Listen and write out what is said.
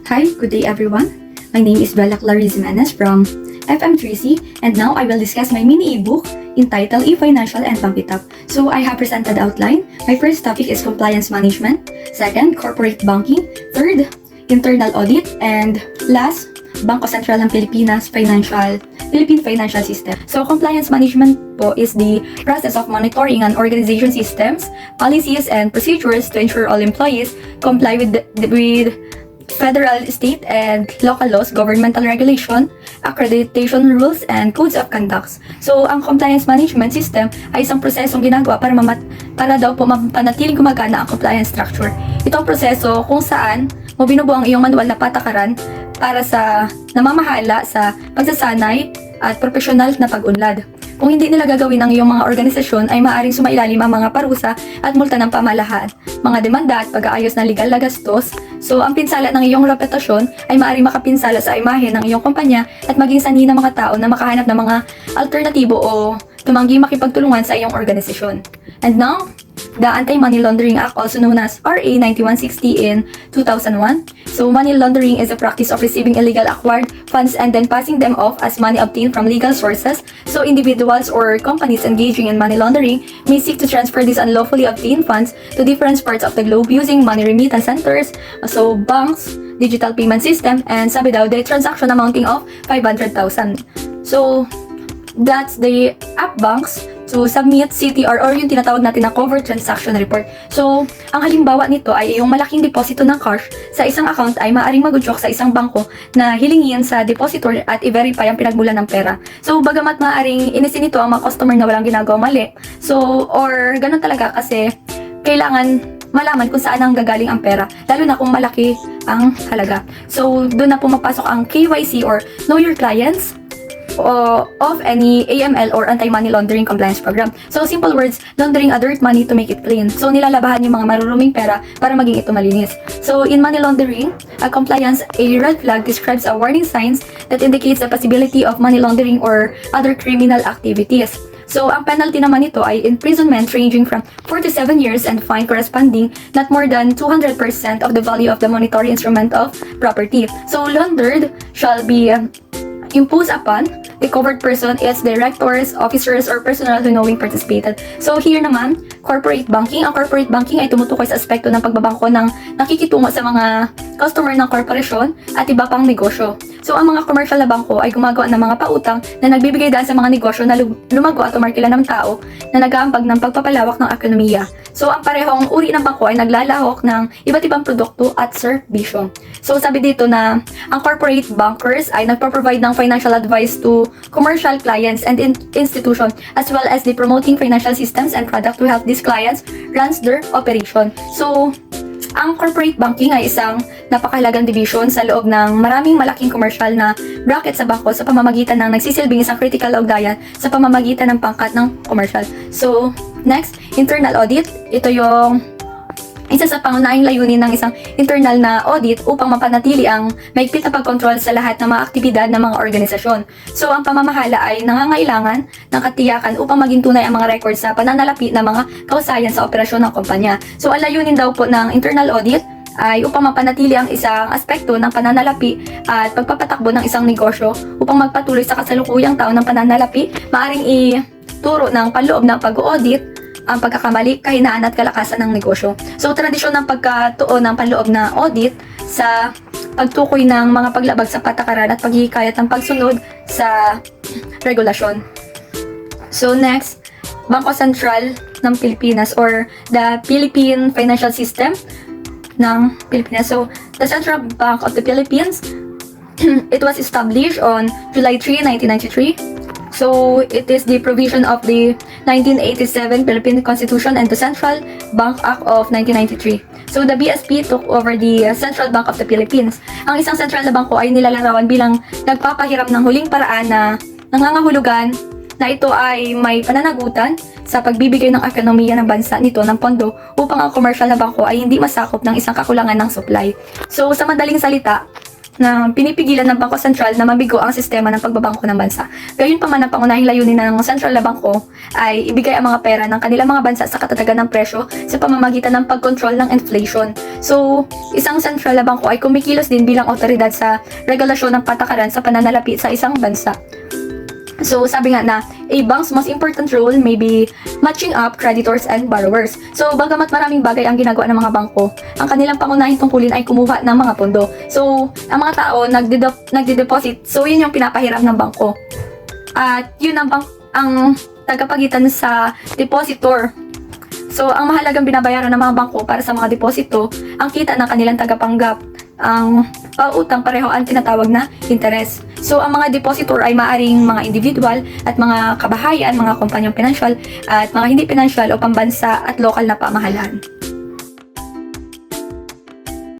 Hi, good day everyone. My name is Bella Clarice Jimenez from FM3C, and now I will discuss my mini ebook entitled E-Financial and Pump It Up. So I have presented outline. My first topic is compliance management, second, corporate banking, third, internal audit, and last, Bangko Sentral ng Pilipinas Philippine Financial System. So compliance management po is the process of monitoring an organization systems, policies, and procedures to ensure all employees comply with federal, state, and local laws, governmental regulation, accreditation rules, and codes of conduct. So, ang compliance management system ay isang prosesong ginagawa para daw po mapanatiling gumagana ang compliance structure. Itong proseso kung saan mo binubuo ang iyong manual na patakaran para sa namamahala sa pagsasanay at profesional na pag-unlad. Kung hindi nila gagawin ang iyong mga organisasyon ay maaaring sumailalim ang mga parusa at multa ng pamahalaan, mga demanda at pag-aayos ng legal na gastos. So, ang pinsala ng iyong reputasyon ay maaaring makapinsala sa imahe ng iyong kumpanya at maging sanhi ng mga tao na makahanap ng mga alternatibo o tumanggi makipagtulungan sa iyong organisasyon. And now, the Anti-Money Laundering Act, also known as RA 9160 in 2001. So, money laundering is a practice of receiving illegal acquired funds and then passing them off as money obtained from legal sources. So, individuals or companies engaging in money laundering may seek to transfer these unlawfully obtained funds to different parts of the globe using money remittance centers, so banks, digital payment system, and sabi daw, the transaction amounting of 500,000. So, that's the app banks to submit CTR or yung tinatawag natin na covered transaction report. So, ang halimbawa nito ay yung malaking deposito ng cash sa isang account ay maaaring mag-udyok sa isang bangko na hilingin sa depositor at i-verify ang pinagmulan ng pera. So, bagamat maaaring inisin ito ang mga customer na walang ginagawa mali. So, or ganun talaga kasi kailangan malaman kung saan ang gagaling ang pera, lalo na kung malaki ang halaga. So, doon na pumapasok ang KYC or Know Your Clients of any AML or anti-money laundering compliance program. So, simple words, laundering a dirt money to make it clean. So, nilalabahan yung mga maruruming pera para maging ito malinis. So, in money laundering, a compliance, a red flag describes a warning signs that indicates the possibility of money laundering or other criminal activities. So, ang penalty naman nito ay imprisonment ranging from 4 to 7 years and fine corresponding not more than 200% of the value of the monetary instrument of property. So, laundered shall be imposed upon the covered person, its directors, officers, or personnel who knowing participated. So here naman, corporate banking. Ang corporate banking ay tumutukoy sa aspekto ng pagbabangko ng nakikitungo sa mga customer ng korporasyon at iba pang negosyo. So ang mga commercial na bangko ay gumagawa ng mga pautang na nagbibigay daan sa mga negosyo na lumago at umarkila ng tao na nag-aampag ng pagpapalawak ng ekonomiya. So ang parehong uri ng bangko ay naglalahok ng iba't ibang produkto at serbisyo. So sabi dito na ang corporate bankers ay nagpo-provide ng financial advice to commercial clients and institutions as well as the promoting financial systems and product to help these clients runs their operation. So ang corporate banking ay isang napakahalagang division sa loob ng maraming malaking commercial na bracket sa bangko sa pamamagitan ng nagsisilbing isang critical na ugnayan sa pamamagitan ng pangkat ng commercial. So, next, internal audit. Ito yung isa sa pangunahing layunin ng isang internal na audit upang mapanatili ang mahigpit na pagkontrol sa lahat ng mga aktibidad ng mga organisasyon. So, ang pamamahala ay nangangailangan ng katiyakan upang maging tunay ang mga records sa pananalapi ng mga kausayan sa operasyon ng kumpanya. So, ang layunin daw po ng internal audit ay upang mapanatili ang isang aspekto ng pananalapi at pagpapatakbo ng isang negosyo upang magpatuloy sa kasalukuyang taon ng pananalapi, maaring ituro ng panloob ng pag-audit ang pagkakamali, kahinaan at kalakasan ng negosyo. So, tradisyon ng pagkatuon ng panloob na audit sa pagtukoy ng mga paglabag sa patakaran at paghihikayat ng pagsunod sa regulasyon. So, next, Bangko Sentral ng Pilipinas or the Philippine Financial System ng Pilipinas. So, the Central Bank of the Philippines, it was established on July 3, 1993. So, it is the provision of the 1987 Philippine Constitution and the Central Bank Act of 1993. So, the BSP took over the Central Bank of the Philippines. Ang isang sentral na bangko ay nilalarawan bilang nagpapahiram ng huling paraan na nangangahulugan na ito ay may pananagutan sa pagbibigay ng ekonomiya ng bansa nito ng pondo upang ang commercial na bangko ay hindi masakop ng isang kakulangan ng supply. So, sa madaling salita, na pinipigilan ng Bangko Sentral na mabigo ang sistema ng pagbabangko ng bansa. Gayunpaman, ang pangunahing layunin ng Sentral na Bangko ay ibigay ang mga pera ng kanilang mga bansa sa katatagan ng presyo sa pamamagitan ng pagkontrol ng inflation. So, isang Sentral na Bangko ay kumikilos din bilang otoridad sa regulasyon ng patakaran sa pananalapi sa isang bansa. So, sabi nga na, a bank's most important role may be matching up creditors and borrowers. So, bagamat maraming bagay ang ginagawa ng mga bangko, ang kanilang pangunahing tungkulin ay kumuha ng mga pondo. So, ang mga tao nagde-deposit. So, yun yung pinapahiram ng bangko. At yun ang tagapagitan sa depositor. So, ang mahalagang binabayaran ng mga bangko para sa mga deposito, ang kita ng kanilang tagapanggap. Ang pautang pareho ang tinatawag na interest. So, ang mga depositor ay maaring mga individual at mga kabahayan, mga kumpanyang pinansyal at mga hindi pinansyal o pambansa at lokal na pamahalaan.